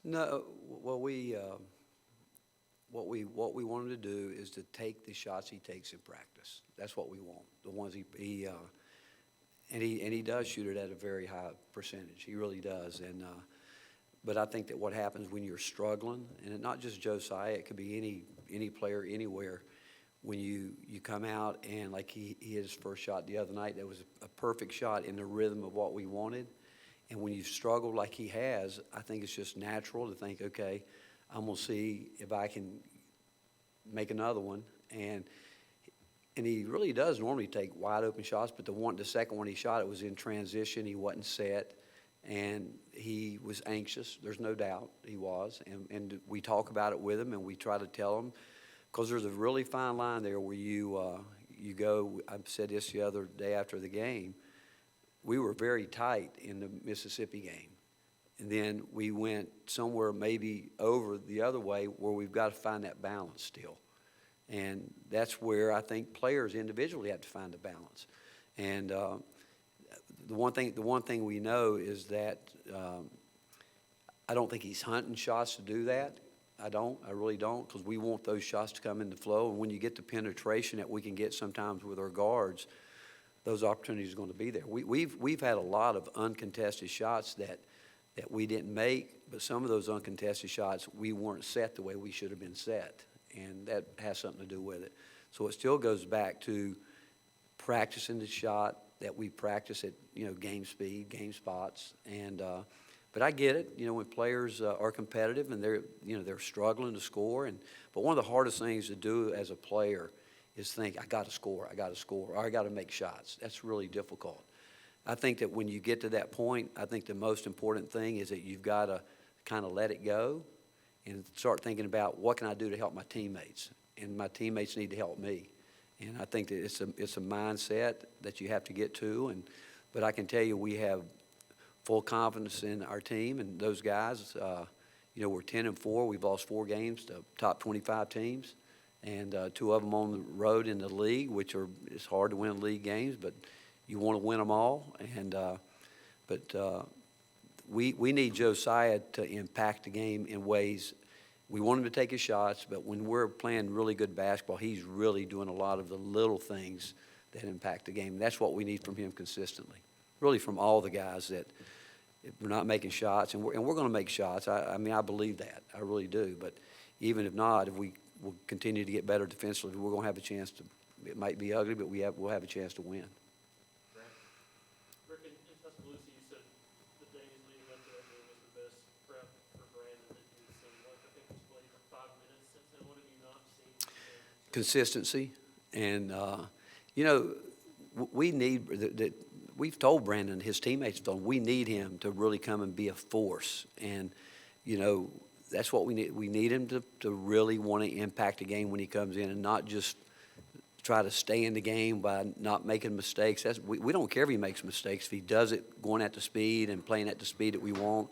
No, well, what we want him to do is to take the shots he takes in practice. That's what we want. The ones he does shoot it at a very high percentage. He really does. But I think that what happens when you're struggling, and not just Josiah, it could be any player anywhere. When you come out and like he hit his first shot the other night, that was a perfect shot in the rhythm of what we wanted. And when you've struggled like he has, I think it's just natural to think, okay, I'm gonna see if I can make another one. And he really does normally take wide open shots, but the second one he shot, it was in transition. He wasn't set, and he was anxious. There's no doubt he was. And we talk about it with him, and we try to tell him, because there's a really fine line there where you go. I said this the other day after the game. We were very tight in the Mississippi game. And then we went somewhere maybe over the other way where we've got to find that balance still. And that's where I think players individually have to find the balance. And the one thing we know is that I don't think he's hunting shots to do that. I really don't, because we want those shots to come in the flow. And when you get the penetration that we can get sometimes with our guards, those opportunities are going to be there. We've had a lot of uncontested shots that we didn't make, but some of those uncontested shots, we weren't set the way we should have been set, and that has something to do with it. So it still goes back to practicing the shot that we practice at, game speed, game spots, and but I get it, when players are competitive and they're struggling to score, but one of the hardest things to do as a player is think, I got to score, or I got to make shots. That's really difficult. I think that when you get to that point, I think the most important thing is that you've got to kind of let it go and start thinking about what can I do to help my teammates, and my teammates need to help me. And I think that it's a mindset that you have to get to. But I can tell you, we have full confidence in our team and those guys. We're 10-4. We've lost 4 games to top 25 teams, and 2 of them on the road in the league, it's hard to win league games, but you want to win them all. But we need Josiah to impact the game in ways. We want him to take his shots, but when we're playing really good basketball, he's really doing a lot of the little things that impact the game. That's what we need from him consistently, really from all the guys that we're not making shots, and we're going to make shots. I believe that. I really do. But even if not, if we will continue to get better defensively, we're going to have a chance to. It might be ugly, but we'll have a chance to win. Rick, in Tuscaloosa, you said the days leading up to that game was the best prep for Brandon that you've seen. I think he's played for 5 minutes since then. What have you not seen? Consistency, and we need that. We've told Brandon, his teammates told him, we need him to really come and be a force, and that's what we need. We need him to really want to impact the game when he comes in, and not just try to stay in the game by not making mistakes. We don't care if he makes mistakes. If he does it going at the speed and playing at the speed that we want,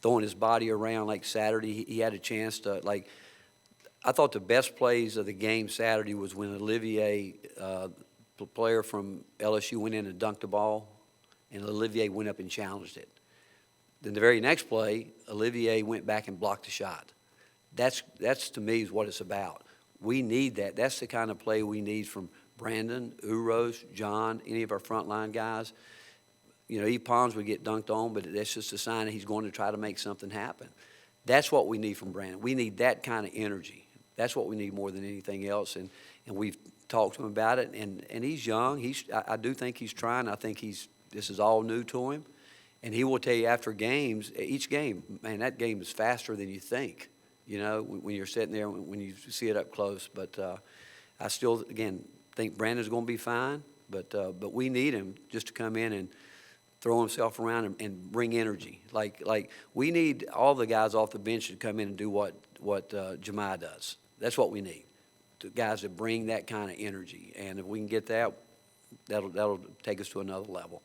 throwing his body around like Saturday, he had a chance to, I thought the best plays of the game Saturday was when Olivier, the player from LSU, went in and dunked the ball, and Olivier went up and challenged it. Then the very next play, Olivier went back and blocked the shot. That's to me is what it's about. We need that. That's the kind of play we need from Brandon, Uros, John, any of our frontline guys. Pons would get dunked on, but that's just a sign that he's going to try to make something happen. That's what we need from Brandon. We need that kind of energy. That's what we need more than anything else. And we've talked to him about it. And he's young. I do think he's trying. I think this is all new to him. And he will tell you after games, each game, man, that game is faster than you think, when you're sitting there, when you see it up close. But I still, again, think Brandon's going to be fine. But we need him just to come in and throw himself around and bring energy. Like we need all the guys off the bench to come in and do what Jemiah does. That's what we need, the guys that bring that kind of energy. And if we can get that, that'll take us to another level.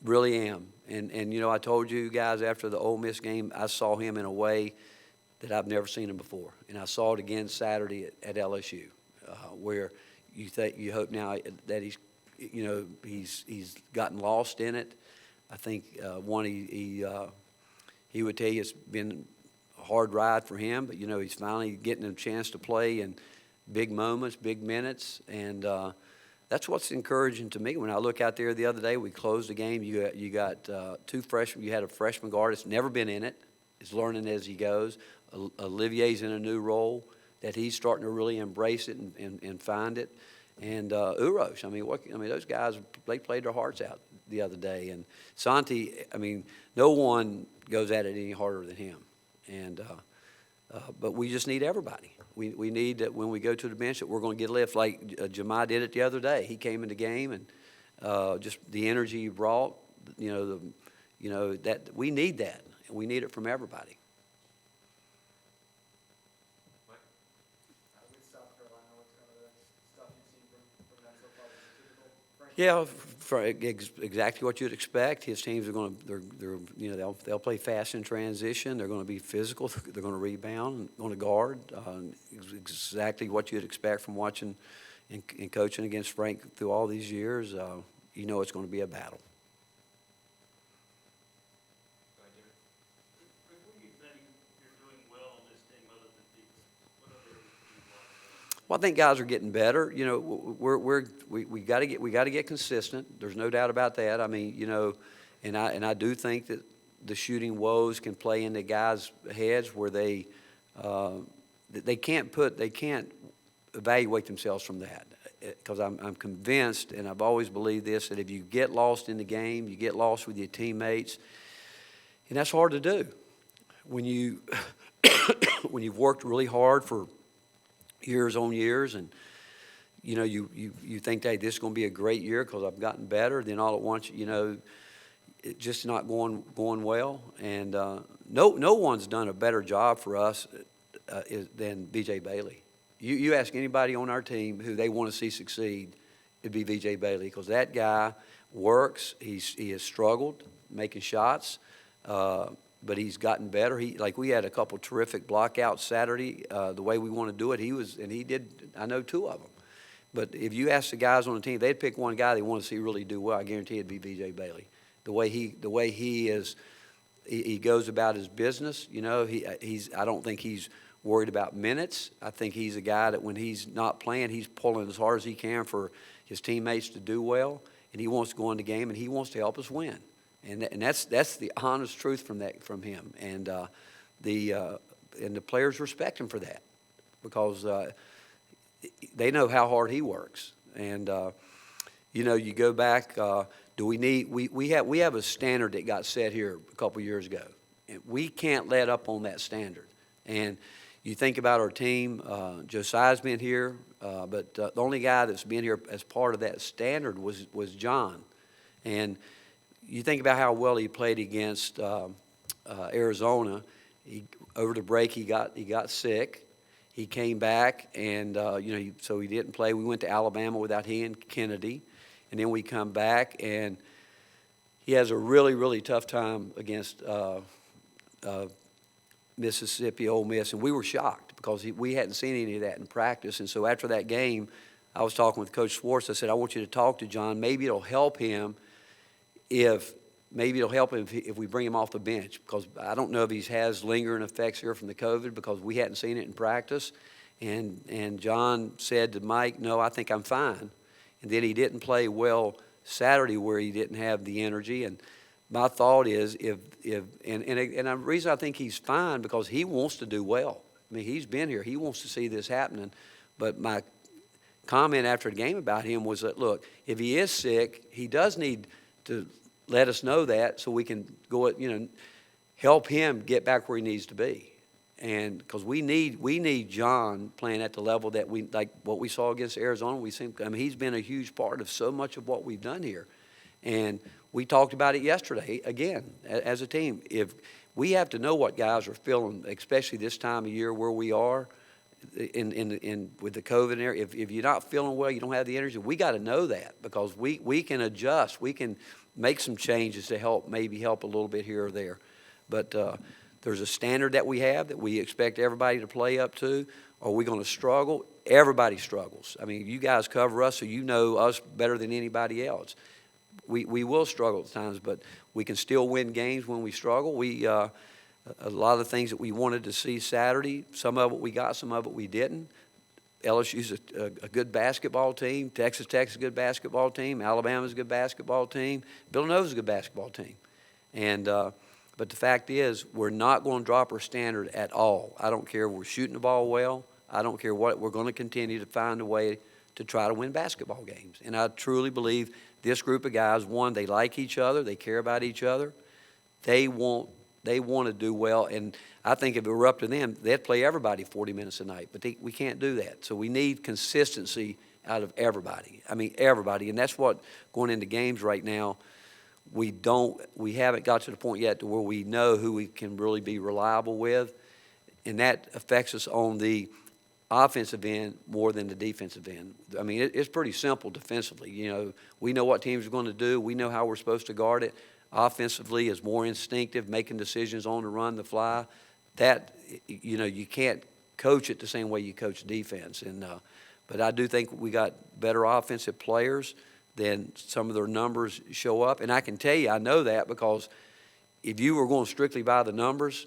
Really am. And I told you guys after the Ole Miss game, I saw him in a way that I've never seen him before. And I saw it again Saturday at LSU, where you hope now that he's you know, he's gotten lost in it. I think he would tell you it's been a hard ride for him, but, you know, he's finally getting a chance to play in big moments, big minutes, and that's what's encouraging to me. When I look out there the other day, we closed the game. You got two freshmen. You had a freshman guard that's never been in it. Is learning as he goes. Olivier's in a new role that he's starting to really embrace it and find it. And Urosh, I mean, those guys, they played their hearts out the other day. And Santi, I mean, no one goes at it any harder than him. And but we just need everybody. We need that when we go to the bench that we're going to get a lift like Jamai did it the other day. He came in the game and just the energy he brought. You know that we need that. And we need it from everybody. Yeah, for exactly what you'd expect. His teams are going to, they'll play fast in transition. They're going to be physical. They're going to rebound, going to guard. Exactly what you'd expect from watching and coaching against Frank through all these years. You know it's going to be a battle. Well, I think guys are getting better. You know, we got to get consistent. There's no doubt about that. I mean, you know, and I do think that the shooting woes can play into guys' heads where they can't evaluate themselves from that. Because I'm convinced, and I've always believed this, that if you get lost in the game, you get lost with your teammates, and that's hard to do when you when you've worked really hard for years on years, and you know you think, hey, this is going to be a great year because I've gotten better. Then all at once, you know, it's just not going well. And no one's done a better job for us than B.J. Bailey. You ask anybody on our team who they want to see succeed, it'd be B.J. Bailey, because that guy works. He has struggled making shots. But he's gotten better. We had a couple terrific blockouts Saturday. The way we want to do it, he did. I know two of them. But if you ask the guys on the team, they'd pick one guy they want to see really do well. I guarantee it'd be B.J. Bailey. The way he is, he goes about his business. You know, I don't think he's worried about minutes. I think he's a guy that when he's not playing, he's pulling as hard as he can for his teammates to do well, and he wants to go in the game and he wants to help us win. And that's the honest truth from him, and the players respect him for that, because they know how hard he works. And you know, you go back. We have a standard that got set here a couple years ago, and we can't let up on that standard. And you think about our team. Josiah's been here, but the only guy that's been here as part of that standard was John, and you think about how well he played against Arizona. Over the break, he got sick. He came back, and so he didn't play. We went to Alabama without he and Kennedy, and then we come back, and he has a really, really tough time against Mississippi Ole Miss, and we were shocked because we hadn't seen any of that in practice. And so after that game, I was talking with Coach Schwartz. I said, I want you to talk to John. Maybe it'll help him if we bring him off the bench, because I don't know if he has lingering effects here from the COVID, because we hadn't seen it in practice. And John said to Mike, no, I think I'm fine. And then he didn't play well Saturday where he didn't have the energy. And my thought is the reason I think he's fine, because he wants to do well. I mean, he's been here. He wants to see this happening. But my comment after the game about him was that, look, if he is sick, he does need to let us know that so we can go, help him get back where he needs to be. And because we need John playing at the level that like what we saw against Arizona. He's been a huge part of so much of what we've done here. And we talked about it yesterday, again, as a team. If we have to know what guys are feeling, especially this time of year where we are with the COVID area. If you're not feeling well, you don't have the energy, we got to know that, because we can adjust. We can make some changes to maybe help a little bit here or there. But there's a standard that we have that we expect everybody to play up to. Are we going to struggle? Everybody struggles. I mean, you guys cover us, so you know us better than anybody else. We will struggle at times, but we can still win games when we struggle. A lot of the things that we wanted to see Saturday, some of it we got, some of it we didn't. LSU's a good basketball team. Texas Tech's a good basketball team. Alabama's a good basketball team. Villanova's a good basketball team. And but the fact is, we're not going to drop our standard at all. I don't care if we're shooting the ball well. I don't care what. We're going to continue to find a way to try to win basketball games. And I truly believe this group of guys, one, they like each other. They care about each other. They want to do well. And I think if it were up to them, they'd play everybody 40 minutes a night. But we can't do that. So we need consistency out of everybody. I mean, everybody. And that's what, going into games right now, we haven't got to the point yet to where we know who we can really be reliable with. And that affects us on the offensive end more than the defensive end. I mean, it's pretty simple defensively. You know, we know what teams are going to do. We know how we're supposed to guard it. Offensively is more instinctive, making decisions on the run, the fly. That, you know, you can't coach it the same way you coach defense. And but I do think we got better offensive players than some of their numbers show up. And I can tell you, I know that because if you were going strictly by the numbers,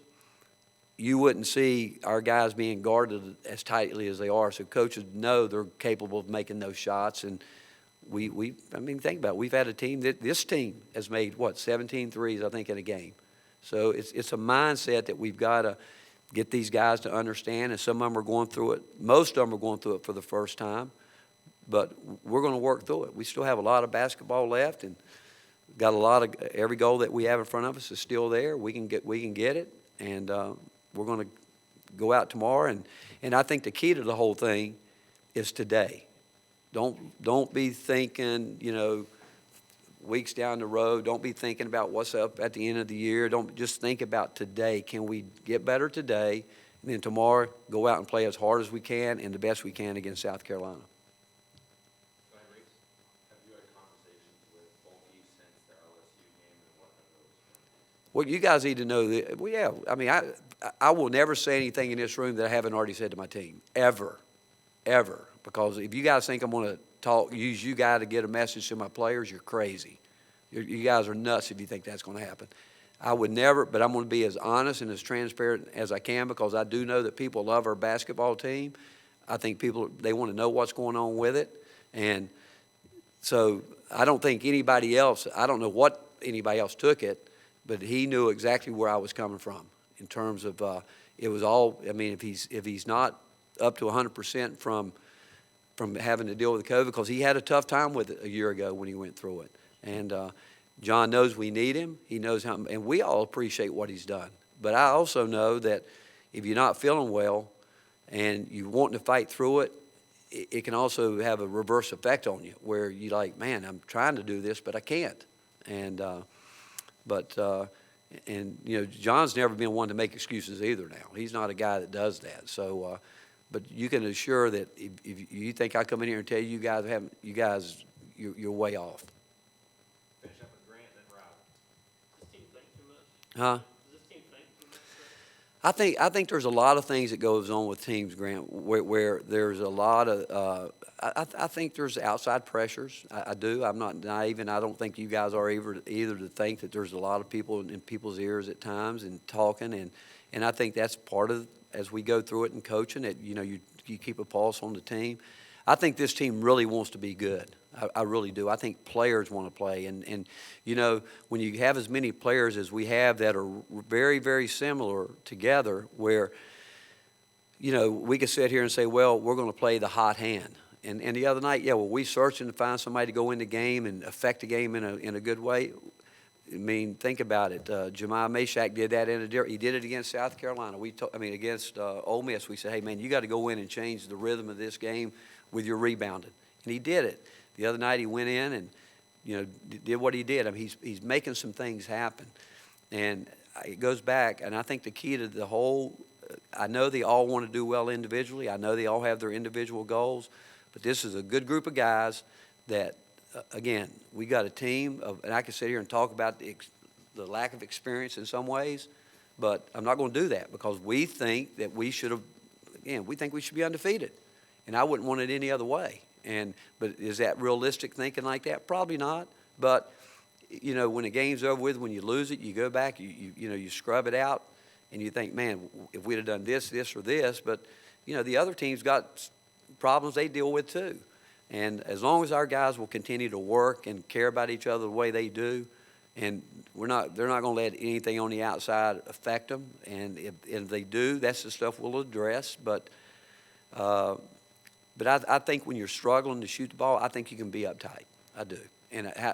you wouldn't see our guys being guarded as tightly as they are. So coaches know they're capable of making those shots. And I mean, think about it. We've had a team this team has made, 17 threes, I think, in a game. So it's a mindset that we've got to get these guys to understand. And some of them are going through it. Most of them are going through it for the first time. But we're going to work through it. We still have a lot of basketball left, and got a lot of every goal that we have in front of us is still there. We can get it, and we're going to go out tomorrow. And I think the key to the whole thing is today. Don't be thinking, you know, weeks down the road. Don't be thinking about what's up at the end of the year. Don't just think about today. Can we get better today? And then tomorrow, go out and play as hard as we can and the best we can against South Carolina. Well, you guys need to know that. Well, yeah. I mean, I will never say anything in this room that I haven't already said to my team, ever. Because if you guys think I'm going to use you guys to get a message to my players, you're crazy. You guys are nuts if you think that's going to happen. I would never, but I'm going to be as honest and as transparent as I can because I do know that people love our basketball team. I think they want to know what's going on with it. And so I don't think anybody else, I don't know what anybody else took it, but he knew exactly where I was coming from in terms of it was all. I mean, if he's not up to 100% from having to deal with the COVID, because he had a tough time with it a year ago when he went through it. And John knows we need him. He knows how, and we all appreciate what he's done. But I also know that if you're not feeling well and you want to fight through it, it can also have a reverse effect on you, where you're like, man, I'm trying to do this, but I can't. And and you know, John's never been one to make excuses either. Now he's not a guy that does that. So, but you can assure that if you think I come in here and tell you guys you're way off. Finish up with Grant and then Rob. Does this team think too much? Huh? Does this team think too much? I think there's a lot of things that goes on with teams, Grant, where there's a lot of I think there's outside pressures. I do. I'm not naive, and I don't think you guys are either to think that there's a lot of people in people's ears at times and talking, and I think that's part of as we go through it and coaching it. You know, you keep a pulse on the team. I think this team really wants to be good. I really do. I think players want to play. And you know, when you have as many players as we have that are very, very similar together, where, you know, we could sit here and say, well, we're going to play the hot hand. And the other night, yeah, well, we searching to find somebody to go in the game and affect the game in a good way. I mean, think about it. Jemiah Mashak did that he did it against South Carolina. Against Ole Miss. We said, hey, man, you got to go in and change the rhythm of this game with your rebounding. And he did it. The other night he went in and, you know, did what he did. I mean, he's making some things happen. And it goes back, and I think the key to the whole, I know they all want to do well individually. I know they all have their individual goals. But this is a good group of guys that, again, we got a team of, and I can sit here and talk about the lack of experience in some ways, but I'm not going to do that because we think that we should have again, we think we should be undefeated. And I wouldn't want it any other way. But is that realistic thinking like that? Probably not. But, you know, when the game's over with, when you lose it, you go back, you scrub it out, and you think, man, if we'd have done this, this, or this. But, you know, the other team's got problems they deal with too. And as long as our guys will continue to work and care about each other the way they do, and they're not going to let anything on the outside affect them. And if they do, that's the stuff we'll address. But I think when you're struggling to shoot the ball, I think you can be uptight. I do.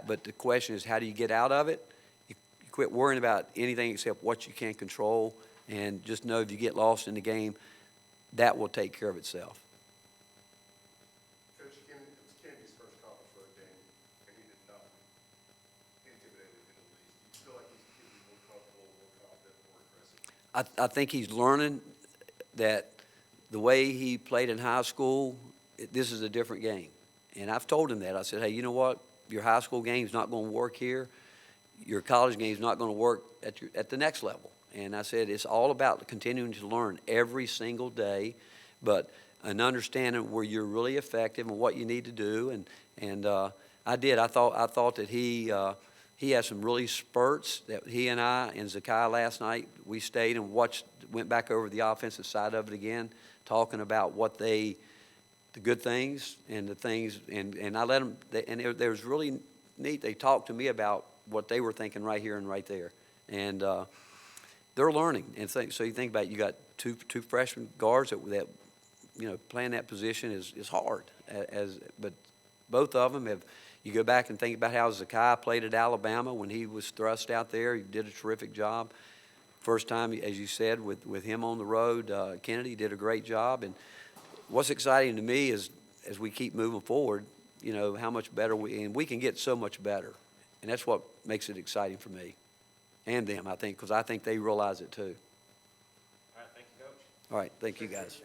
But the question is, how do you get out of it? You quit worrying about anything except what you can control, and just know if you get lost in the game, that will take care of itself. Coach, it was Kennedy's first conference road game, and he did not intimidate him in the least. Do you feel like he's getting more comfortable, more confident, more aggressive? I think he's learning that the way he played in high school, this is a different game. And I've told him that. I said, hey, you know what? Your high school game's not going to work here. Your college game's not going to work at the next level. And I said, it's all about continuing to learn every single day, but an understanding where you're really effective and what you need to do. And I did. I thought that he had some really spurts that he and I and Zakai last night, we stayed and went back over the offensive side of it again, talking about the good things and the things, and I let them, and it was really neat. They talked to me about what they were thinking right here and right there. And they're learning. And so you think about it, you got two freshman guards that you know, playing that position is hard. But both of them have, you go back and think about how Zakai played at Alabama when he was thrust out there. He did a terrific job. First time, as you said, with him on the road, Kennedy did a great job. And what's exciting to me is, as we keep moving forward, you know, how much better we can get so much better. And that's what makes it exciting for me and them, I think, because I think they realize it too. All right, thank you, Coach. All right, thank you guys.